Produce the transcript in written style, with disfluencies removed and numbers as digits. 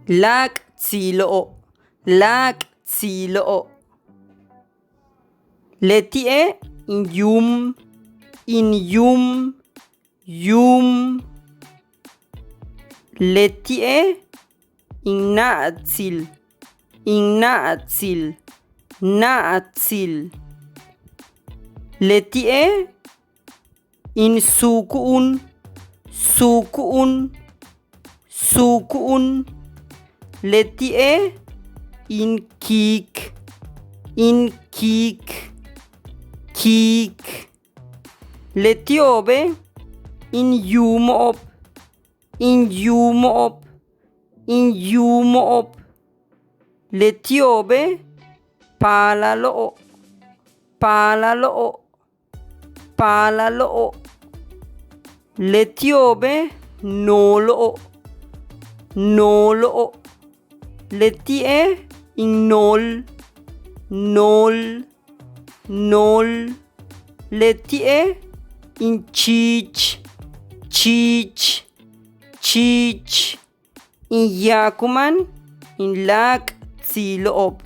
Laqsilo'o, laqsilo'o. Letie in yum, yum. Letie in naatsil, naatsil. Letie in sukuun, sukuun. Letie in kiik, kiik. Letiobe in yumo'op, Letiobe palalo'o, Letiobe nolo'o, Letie in nol. Letie in cheech. In yakuman in laqsilo'op,